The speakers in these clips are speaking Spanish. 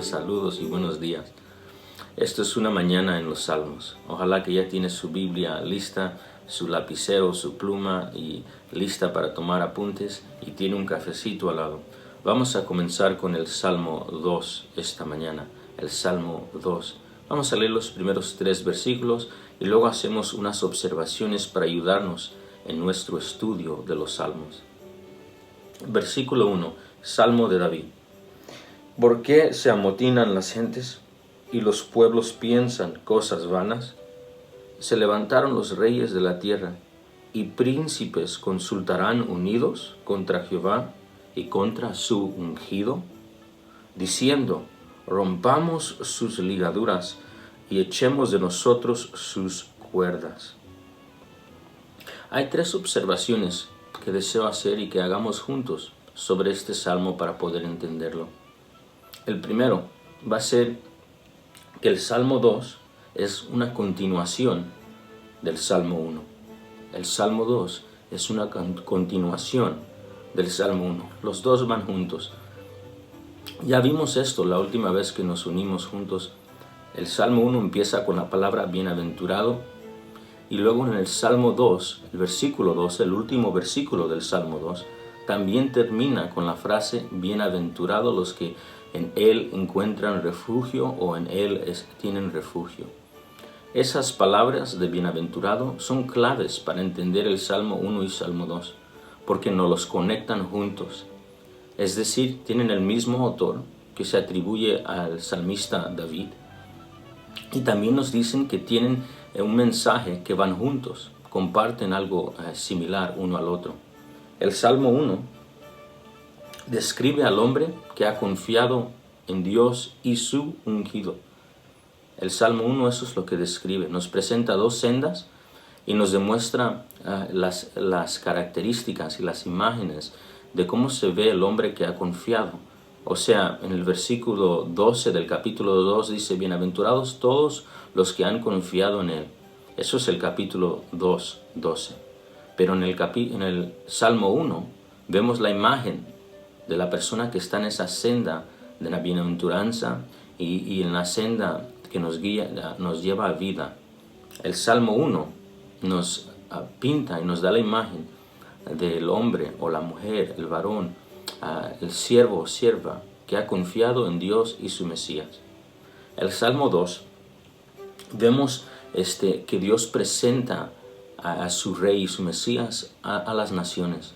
Saludos y buenos días. Esto es una mañana en los Salmos. Ojalá que ya tiene su Biblia lista, su lapicero, su pluma y lista para tomar apuntes y tiene un cafecito al lado. Vamos a comenzar con el Salmo 2 esta mañana. El Salmo 2. Vamos a leer los primeros 3 versículos y luego hacemos unas observaciones para ayudarnos en nuestro estudio de los Salmos. Versículo 1. Salmo de David. ¿Por qué se amotinan las gentes y los pueblos piensan cosas vanas? Se levantaron los reyes de la tierra y príncipes consultarán unidos contra Jehová y contra su ungido, diciendo, rompamos sus ligaduras y echemos de nosotros sus cuerdas. Hay 3 observaciones que deseo hacer y que hagamos juntos sobre este salmo para poder entenderlo. El primero va a ser que el Salmo 2 es una continuación del Salmo 1. El Salmo 2 es una continuación del Salmo 1. Los dos van juntos. Ya vimos esto la última vez que nos unimos juntos. El Salmo 1 empieza con la palabra bienaventurado y luego en el Salmo 2, el versículo 2, el último versículo del Salmo 2, también termina con la frase bienaventurados los que en Él encuentran refugio o en Él tienen refugio. Esas palabras de bienaventurado son claves para entender el Salmo 1 y Salmo 2, porque nos los conectan juntos. Es decir, tienen el mismo autor que se atribuye al salmista David. Y también nos dicen que tienen un mensaje que van juntos, comparten algo similar uno al otro. El Salmo 1 describe al hombre que ha confiado en Dios y su ungido. El Salmo 1 eso es lo que describe. Nos presenta 2 sendas y nos demuestra las características y las imágenes de cómo se ve el hombre que ha confiado. O sea, en el versículo 12 del capítulo 2 dice, bienaventurados todos los que han confiado en Él. Eso es el capítulo 2, 12. Pero en el Salmo 1 vemos la imagen de la persona que está en esa senda de la bienaventuranza y en la senda que nos guía, nos lleva a vida. El Salmo 1 nos pinta y nos da la imagen del hombre o la mujer, el varón, el siervo o sierva que ha confiado en Dios y su Mesías. El Salmo 2 vemos que Dios presenta a su rey y su Mesías a las naciones.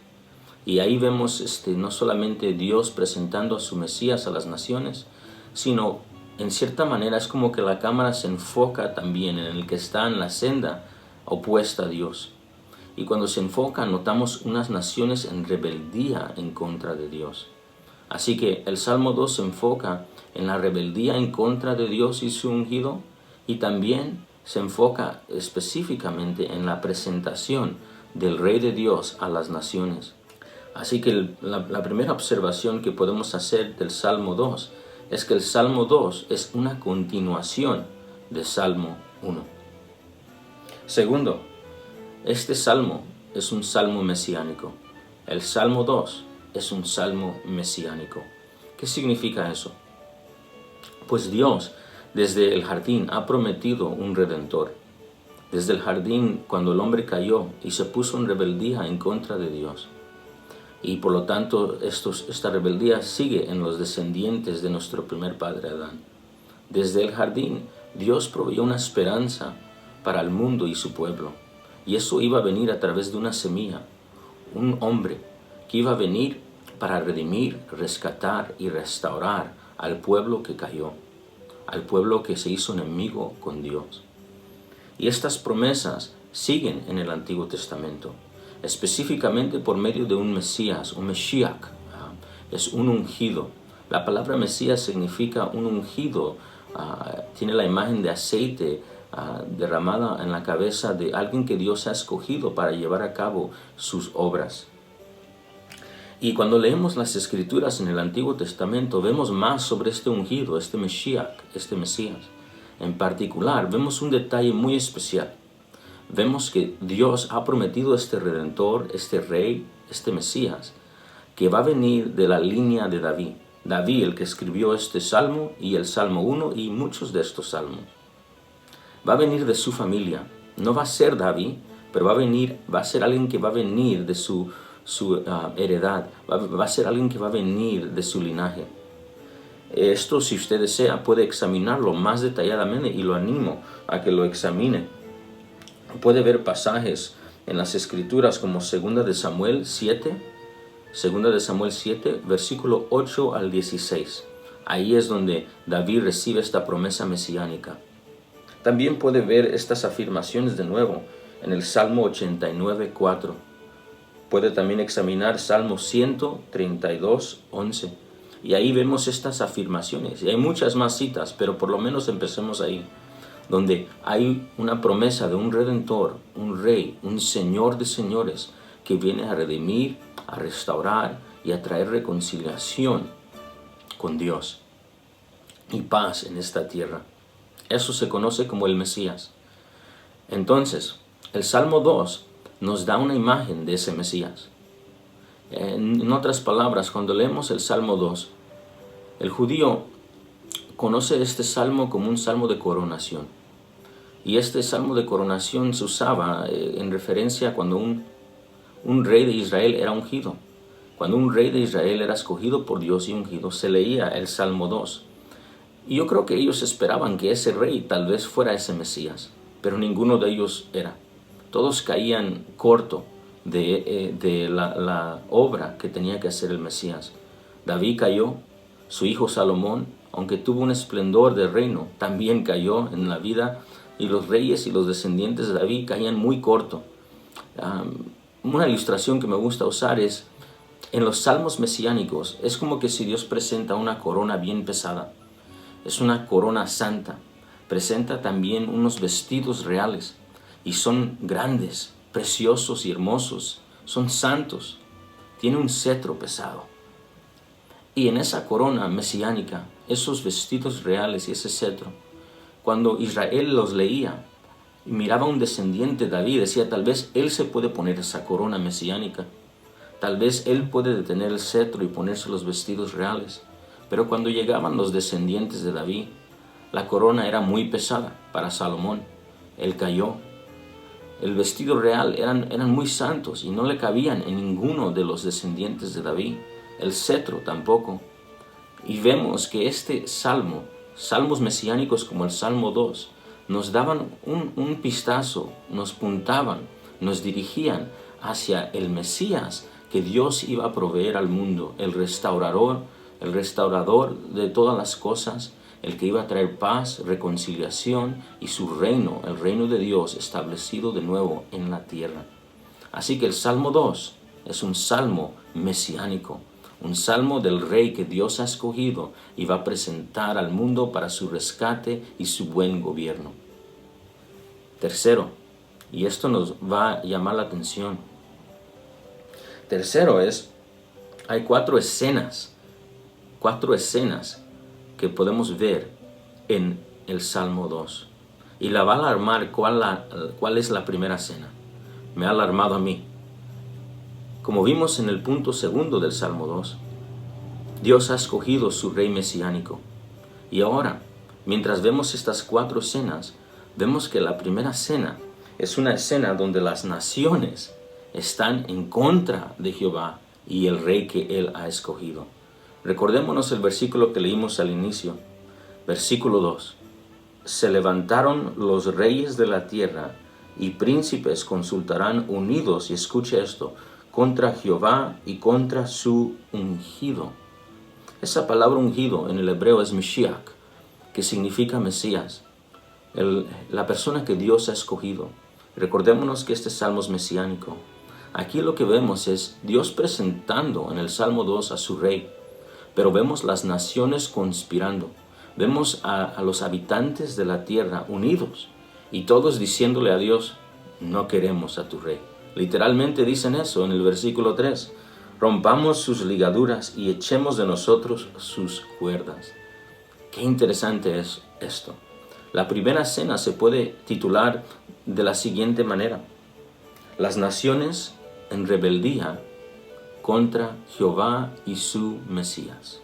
Y ahí vemos no solamente Dios presentando a su Mesías a las naciones, sino en cierta manera es como que la cámara se enfoca también en el que está en la senda opuesta a Dios. Y cuando se enfoca notamos unas naciones en rebeldía en contra de Dios. Así que el Salmo 2 se enfoca en la rebeldía en contra de Dios y su ungido, y también se enfoca específicamente en la presentación del Rey de Dios a las naciones. Así que la primera observación que podemos hacer del Salmo 2 es que el Salmo 2 es una continuación del Salmo 1. Segundo, este salmo es un salmo mesiánico. El Salmo 2 es un salmo mesiánico. ¿Qué significa eso? Pues Dios desde el jardín ha prometido un redentor. Desde el jardín cuando el hombre cayó y se puso en rebeldía en contra de Dios. Y por lo tanto esta rebeldía sigue en los descendientes de nuestro primer padre Adán. Desde el jardín Dios proveyó una esperanza para el mundo y su pueblo. Y eso iba a venir a través de una semilla, un hombre que iba a venir para redimir, rescatar y restaurar al pueblo que cayó, al pueblo que se hizo enemigo con Dios. Y estas promesas siguen en el Antiguo Testamento. Específicamente por medio de un Mesías, un Mesías, es un ungido. La palabra Mesías significa un ungido, tiene la imagen de aceite derramada en la cabeza de alguien que Dios ha escogido para llevar a cabo sus obras. Y cuando leemos las Escrituras en el Antiguo Testamento, vemos más sobre este ungido, este Mesías. En particular, vemos un detalle muy especial. Vemos que Dios ha prometido este Redentor, este Rey, este Mesías, que va a venir de la línea de David, David el que escribió este salmo y el Salmo 1 y muchos de estos salmos. Va a venir de su familia. No va a ser David, pero va a ser alguien que va a venir de su heredad. Va a ser alguien que va a venir de su linaje. Esto, si usted desea, puede examinarlo más detalladamente y lo animo a que lo examine. Puede ver pasajes en las Escrituras como 2 de Samuel 7, versículo 8 al 16. Ahí es donde David recibe esta promesa mesiánica. También puede ver estas afirmaciones de nuevo en el Salmo 89, 4. Puede también examinar Salmo 132, 11. Y ahí vemos estas afirmaciones. Y hay muchas más citas, pero por lo menos empecemos ahí, donde hay una promesa de un Redentor, un Rey, un Señor de señores, que viene a redimir, a restaurar y a traer reconciliación con Dios y paz en esta tierra. Eso se conoce como el Mesías. Entonces, el Salmo 2 nos da una imagen de ese Mesías. En otras palabras, cuando leemos el Salmo 2, el judío conoce este salmo como un salmo de coronación. Y este salmo de coronación se usaba en referencia a cuando un rey de Israel era ungido. Cuando un rey de Israel era escogido por Dios y ungido, se leía el Salmo 2. Y yo creo que ellos esperaban que ese rey tal vez fuera ese Mesías, pero ninguno de ellos era. Todos caían corto de la obra que tenía que hacer el Mesías. David cayó, su hijo Salomón, aunque tuvo un esplendor de reino, también cayó en la vida, y los reyes y los descendientes de David caían muy corto. Una ilustración que me gusta usar es, en los salmos mesiánicos, es como que si Dios presenta una corona bien pesada. Es una corona santa. Presenta también unos vestidos reales y son grandes, preciosos y hermosos. Son santos. Tiene un cetro pesado. Y en esa corona mesiánica, esos vestidos reales y ese cetro, cuando Israel los leía y miraba a un descendiente de David, decía, tal vez él se puede poner esa corona mesiánica. Tal vez él puede detener el cetro y ponerse los vestidos reales. Pero cuando llegaban los descendientes de David, la corona era muy pesada para Salomón. Él cayó. El vestido real eran muy santos y no le cabían en ninguno de los descendientes de David. El cetro tampoco. Y vemos que este salmo, salmos mesiánicos como el Salmo 2, nos daban un pistazo, nos puntaban, nos dirigían hacia el Mesías que Dios iba a proveer al mundo, el restaurador de todas las cosas, el que iba a traer paz, reconciliación y su reino, el reino de Dios establecido de nuevo en la tierra. Así que el Salmo 2 es un salmo mesiánico, un salmo del rey que Dios ha escogido y va a presentar al mundo para su rescate y su buen gobierno. Tercero, y esto nos va a llamar la atención. Tercero hay cuatro escenas que podemos ver en el Salmo 2. Y la va a alarmar cuál es la primera escena. Me ha alarmado a mí. Como vimos en el punto segundo del Salmo 2, Dios ha escogido su rey mesiánico. Y ahora, mientras vemos estas cuatro escenas, vemos que la primera escena es una escena donde las naciones están en contra de Jehová y el rey que él ha escogido. Recordémonos el versículo que leímos al inicio, versículo 2. Se levantaron los reyes de la tierra y príncipes consultarán unidos, y escuche esto, contra Jehová y contra su ungido. Esa palabra ungido en el hebreo es Mashiach, que significa Mesías, la persona que Dios ha escogido. Recordémonos que este salmo es mesiánico. Aquí lo que vemos es Dios presentando en el Salmo 2 a su rey, pero vemos las naciones conspirando. Vemos a los habitantes de la tierra unidos y todos diciéndole a Dios, no queremos a tu rey. Literalmente dicen eso en el versículo 3. Rompamos sus ligaduras y echemos de nosotros sus cuerdas. Qué interesante es esto. La primera escena se puede titular de la siguiente manera: las naciones en rebeldía contra Jehová y su Mesías.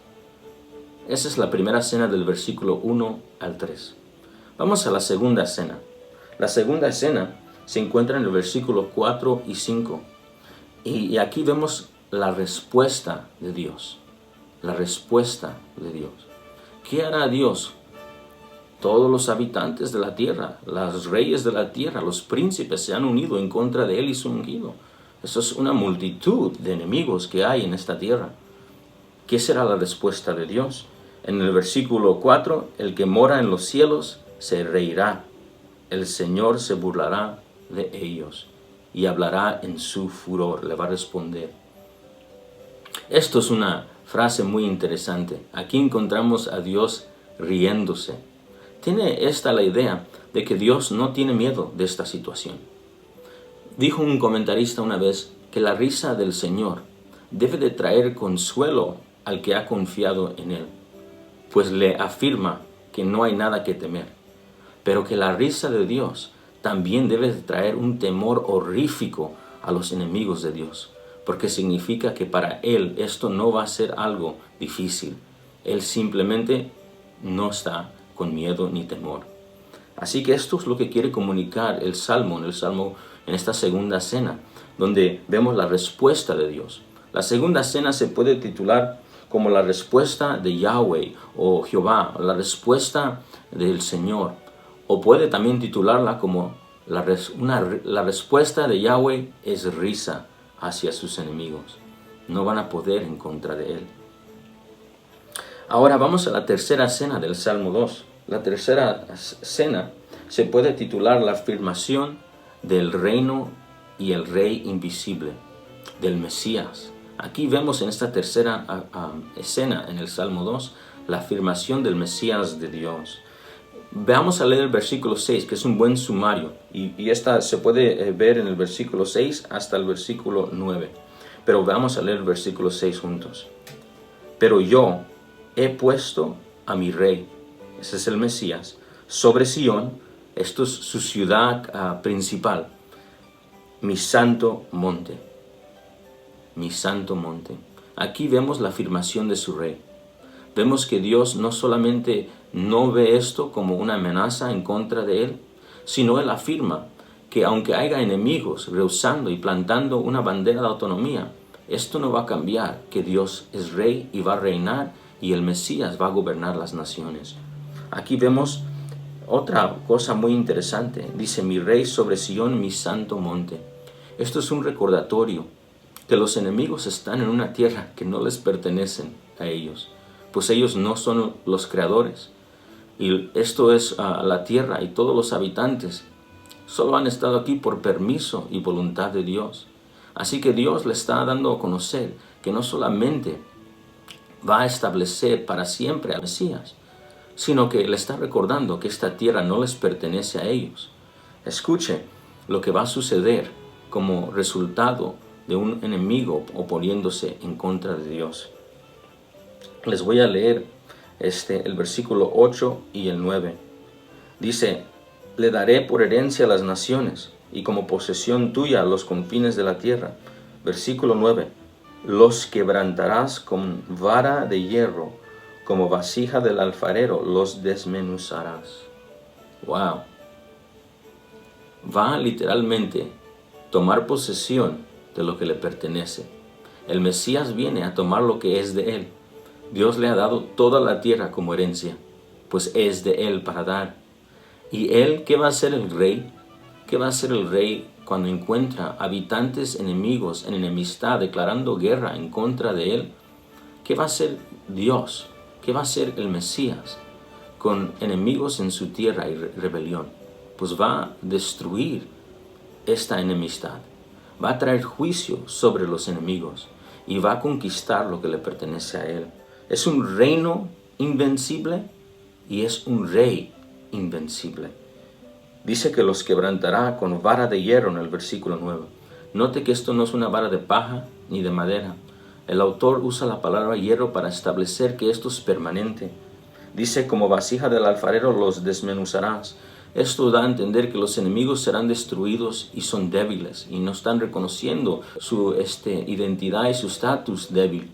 Esa es la primera cena del versículo 1 al 3. Vamos a la segunda cena. La segunda cena se encuentra en el versículo 4 y 5. Y aquí vemos la respuesta de Dios. La respuesta de Dios. ¿Qué hará Dios? Todos los habitantes de la tierra, los reyes de la tierra, los príncipes se han unido en contra de él y su ungido. Eso es una multitud de enemigos que hay en esta tierra. ¿Qué será la respuesta de Dios? En el versículo 4, el que mora en los cielos se reirá. El Señor se burlará de ellos y hablará en su furor. Le va a responder. Esto es una frase muy interesante. Aquí encontramos a Dios riéndose. Tiene esta la idea de que Dios no tiene miedo de esta situación. Dijo un comentarista una vez que la risa del Señor debe de traer consuelo al que ha confiado en Él, pues le afirma que no hay nada que temer, pero que la risa de Dios también debe de traer un temor horrífico a los enemigos de Dios, porque significa que para Él esto no va a ser algo difícil. Él simplemente no está con miedo ni temor. Así que esto es lo que quiere comunicar el Salmo, en esta segunda cena, donde vemos la respuesta de Dios. La segunda cena se puede titular como la respuesta de Yahweh o Jehová, la respuesta del Señor, o puede también titularla como la respuesta de Yahweh es risa hacia sus enemigos. No van a poder en contra de Él. Ahora vamos a la tercera cena del Salmo 2. La tercera cena se puede titular la afirmación del reino y el rey invisible, del Mesías. Aquí vemos en esta tercera escena en el Salmo 2 la afirmación del Mesías de Dios. Veamos a leer el versículo 6, que es un buen sumario, y esta se puede ver en el versículo 6 hasta el versículo 9. Pero vamos a leer el versículo 6 juntos. Pero yo he puesto a mi rey, ese es el Mesías, sobre Sión, esto es su ciudad principal, mi santo monte. Mi santo monte. Aquí vemos la afirmación de su rey. Vemos que Dios no solamente no ve esto como una amenaza en contra de Él, sino Él afirma que aunque haya enemigos rehusando y plantando una bandera de autonomía, esto no va a cambiar, que Dios es rey y va a reinar y el Mesías va a gobernar las naciones. Aquí vemos otra cosa muy interesante. Dice, mi rey sobre Sión, mi santo monte. Esto es un recordatorio que los enemigos están en una tierra que no les pertenecen a ellos, pues ellos no son los creadores. Y esto es la tierra y todos los habitantes solo han estado aquí por permiso y voluntad de Dios. Así que Dios le está dando a conocer que no solamente va a establecer para siempre al Mesías, sino que le está recordando que esta tierra no les pertenece a ellos. Escuche lo que va a suceder como resultado de un enemigo oponiéndose en contra de Dios. Les voy a leer el versículo 8 y el 9. Dice, le daré por herencia a las naciones y como posesión tuya a los confines de la tierra. Versículo 9. Los quebrantarás con vara de hierro, como vasija del alfarero los desmenuzarás. Wow. Va literalmente tomar posesión de lo que le pertenece. El Mesías viene a tomar lo que es de Él. Dios le ha dado toda la tierra como herencia, pues es de Él para dar. ¿Y Él qué va a hacer el rey? ¿Qué va a hacer el rey cuando encuentra habitantes enemigos en enemistad declarando guerra en contra de Él? ¿Qué va a hacer Dios? ¿Qué va a hacer el Mesías con enemigos en su tierra y rebelión? Pues va a destruir esta enemistad. Va a traer juicio sobre los enemigos y va a conquistar lo que le pertenece a Él. Es un reino invencible y es un rey invencible. Dice que los quebrantará con vara de hierro en el versículo 9. Note que esto no es una vara de paja ni de madera. El autor usa la palabra hierro para establecer que esto es permanente. Dice, como vasija del alfarero los desmenuzarás. Esto da a entender que los enemigos serán destruidos y son débiles y no están reconociendo su identidad y su estatus débil.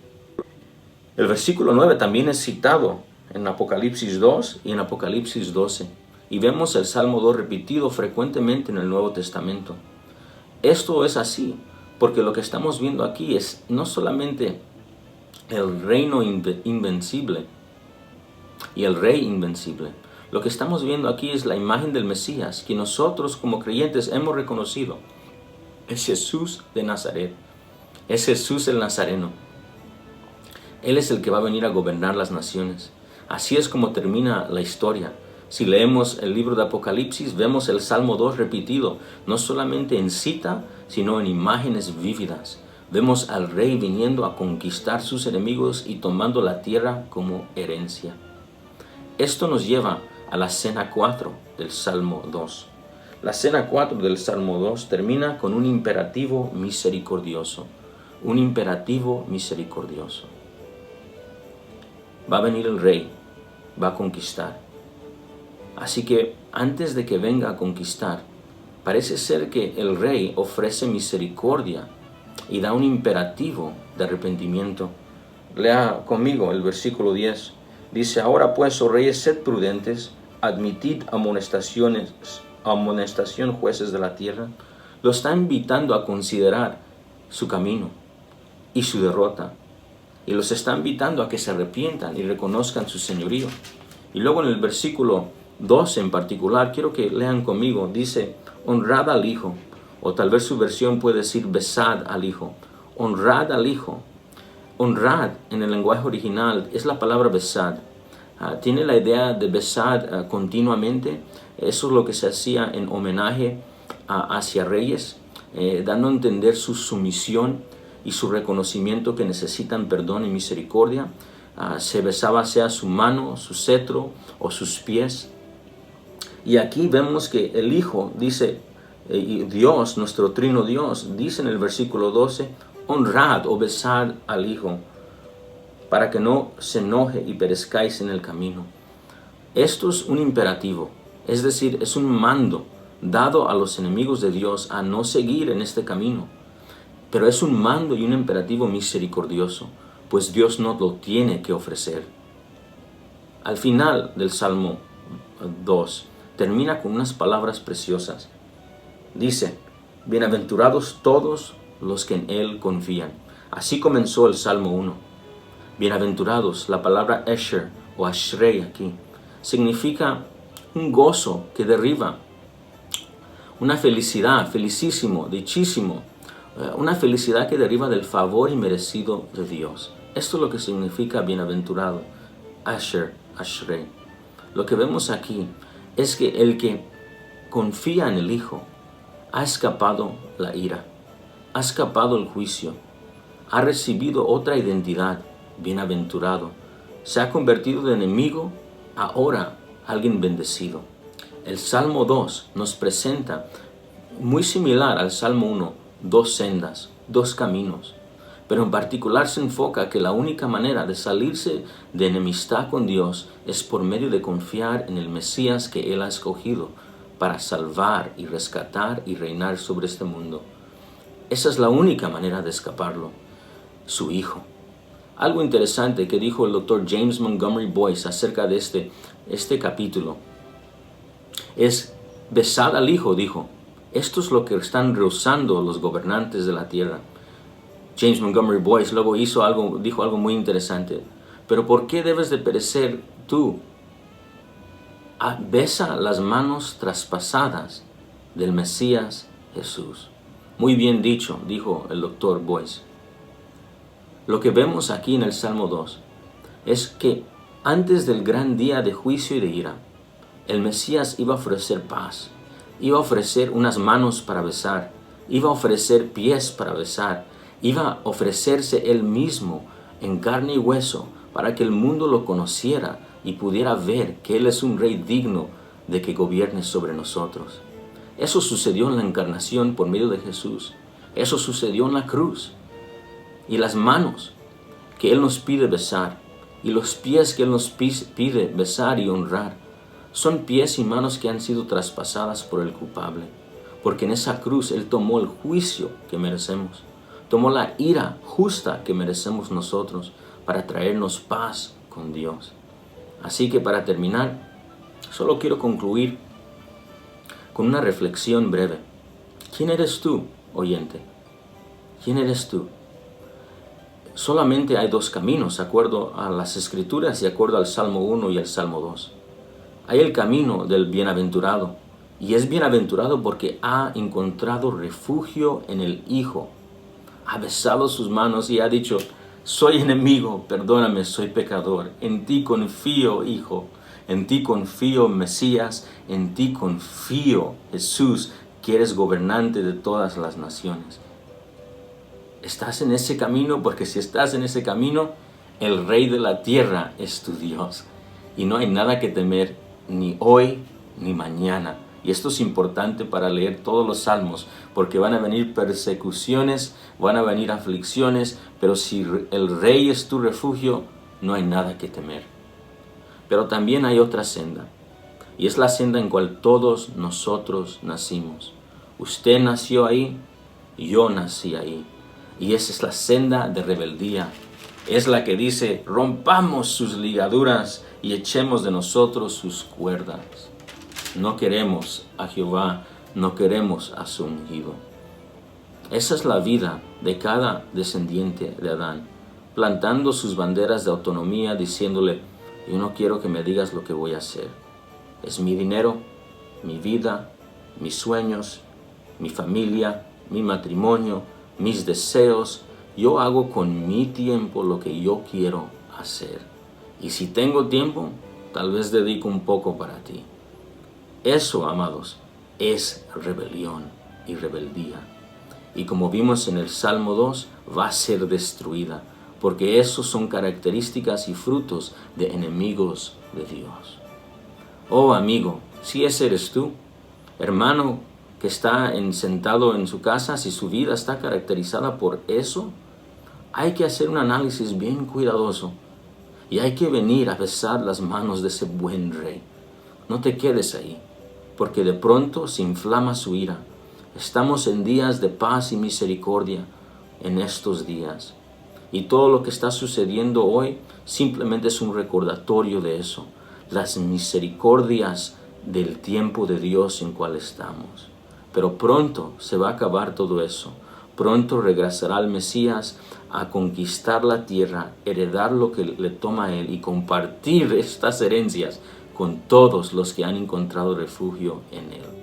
El versículo 9 también es citado en Apocalipsis 2 y en Apocalipsis 12. Y vemos el Salmo 2 repetido frecuentemente en el Nuevo Testamento. Esto es así, porque lo que estamos viendo aquí es no solamente el reino invencible y el rey invencible. Lo que estamos viendo aquí es la imagen del Mesías, que nosotros como creyentes hemos reconocido. Es Jesús de Nazaret. Es Jesús el Nazareno. Él es el que va a venir a gobernar las naciones. Así es como termina la historia. Si leemos el libro de Apocalipsis, vemos el Salmo 2 repetido, no solamente en cita, sino en imágenes vívidas. Vemos al rey viniendo a conquistar sus enemigos y tomando la tierra como herencia. Esto nos lleva a la cena 4 del Salmo 2. La cena 4 del Salmo 2 termina con un imperativo misericordioso. Un imperativo misericordioso. Va a venir el rey, va a conquistar. Así que antes de que venga a conquistar, parece ser que el rey ofrece misericordia y da un imperativo de arrepentimiento. Lea conmigo el versículo 10. Dice, ahora pues, oh reyes, sed prudentes, admitid amonestación jueces de la tierra. Lo está invitando a considerar su camino y su derrota. Y los está invitando a que se arrepientan y reconozcan su señorío. Y luego en el versículo 12 en particular, quiero que lean conmigo, dice, honrad al Hijo, o tal vez su versión puede decir, besad al Hijo. Honrad al Hijo. Honrad en el lenguaje original es la palabra besad. Tiene la idea de besar continuamente. Eso es lo que se hacía en homenaje hacia reyes, dando a entender su sumisión y su reconocimiento que necesitan perdón y misericordia. Se besaba sea su mano, su cetro o sus pies. Y aquí vemos que el Hijo dice, y Dios, nuestro trino Dios, dice en el versículo 12, honrad o besad al Hijo, para que no se enoje y perezcáis en el camino. Esto es un imperativo, es decir, es un mando dado a los enemigos de Dios a no seguir en este camino. Pero es un mando y un imperativo misericordioso, pues Dios no lo tiene que ofrecer. Al final del Salmo 2, termina con unas palabras preciosas. Dice, bienaventurados todos los que en Él confían. Así comenzó el Salmo 1. Bienaventurados, la palabra Esher o Ashrei aquí, significa un gozo que derriba, una felicidad, felicísimo, dichísimo, una felicidad que deriva del favor inmerecido de Dios. Esto es lo que significa bienaventurado, Asher, Ashrei. Lo que vemos aquí es que el que confía en el Hijo ha escapado la ira, ha escapado el juicio, ha recibido otra identidad, bienaventurado. Se ha convertido de enemigo ahora alguien bendecido. El Salmo 2 nos presenta, muy similar al Salmo 1, dos sendas, dos caminos, pero en particular se enfoca que la única manera de salirse de enemistad con Dios es por medio de confiar en el Mesías que Él ha escogido para salvar y rescatar y reinar sobre este mundo. Esa es la única manera de escaparlo, su Hijo. Algo interesante que dijo el Dr. James Montgomery Boyce acerca de este capítulo es, besad al Hijo, dijo. Esto es lo que están rehusando los gobernantes de la tierra. James Montgomery Boyce luego dijo algo muy interesante. Pero ¿por qué debes de perecer tú? Besa las manos traspasadas del Mesías Jesús. Muy bien dicho, dijo el Dr. Boyce. Lo que vemos aquí en el Salmo 2 es que antes del gran día de juicio y de ira, el Mesías iba a ofrecer paz. Iba a ofrecer unas manos para besar, iba a ofrecer pies para besar, iba a ofrecerse Él mismo en carne y hueso para que el mundo lo conociera y pudiera ver que Él es un Rey digno de que gobierne sobre nosotros. Eso sucedió en la encarnación por medio de Jesús. Eso sucedió en la cruz. Y las manos que Él nos pide besar y los pies que Él nos pide besar y honrar son pies y manos que han sido traspasadas por el culpable, porque en esa cruz Él tomó el juicio que merecemos, tomó la ira justa que merecemos nosotros para traernos paz con Dios. Así que para terminar, solo quiero concluir con una reflexión breve. ¿Quién eres tú, oyente? ¿Quién eres tú? Solamente hay dos caminos, de acuerdo a las Escrituras y de acuerdo al Salmo 1 y el Salmo 2. Hay el camino del bienaventurado, y es bienaventurado porque ha encontrado refugio en el Hijo. Ha besado sus manos y ha dicho: soy enemigo, perdóname, soy pecador. En ti confío, Hijo. En ti confío, Mesías. En ti confío, Jesús, que eres gobernante de todas las naciones. ¿Estás en ese camino? Porque si estás en ese camino, el Rey de la tierra es tu Dios. Y no hay nada que temer, ni hoy ni mañana. Y esto es importante para leer todos los salmos, porque van a venir persecuciones, van a venir aflicciones, pero si el Rey es tu refugio, no hay nada que temer. Pero también hay otra senda, y es la senda en cual todos nosotros nacimos. Usted nació ahí, yo nací ahí, y esa es la senda de rebeldía. Es la que dice: rompamos sus ligaduras y echemos de nosotros sus cuerdas. No queremos a Jehová, no queremos a su ungido. Esa es la vida de cada descendiente de Adán, plantando sus banderas de autonomía, diciéndole: yo no quiero que me digas lo que voy a hacer. Es mi dinero, mi vida, mis sueños, mi familia, mi matrimonio, mis deseos. Yo hago con mi tiempo lo que yo quiero hacer. Y si tengo tiempo, tal vez dedico un poco para ti. Eso, amados, es rebelión y rebeldía. Y como vimos en el Salmo 2, va a ser destruida, porque esos son características y frutos de enemigos de Dios. Oh amigo, si ese eres tú, hermano que está sentado en su casa, si su vida está caracterizada por eso, hay que hacer un análisis bien cuidadoso y hay que venir a besar las manos de ese buen Rey. No te quedes ahí, porque de pronto se inflama su ira. Estamos en días de paz y misericordia en estos días. Y todo lo que está sucediendo hoy simplemente es un recordatorio de eso. Las misericordias del tiempo de Dios en cual estamos. Pero pronto se va a acabar todo eso. Pronto regresará el Mesías a conquistar la tierra, heredar lo que le toma a él y compartir estas herencias con todos los que han encontrado refugio en él.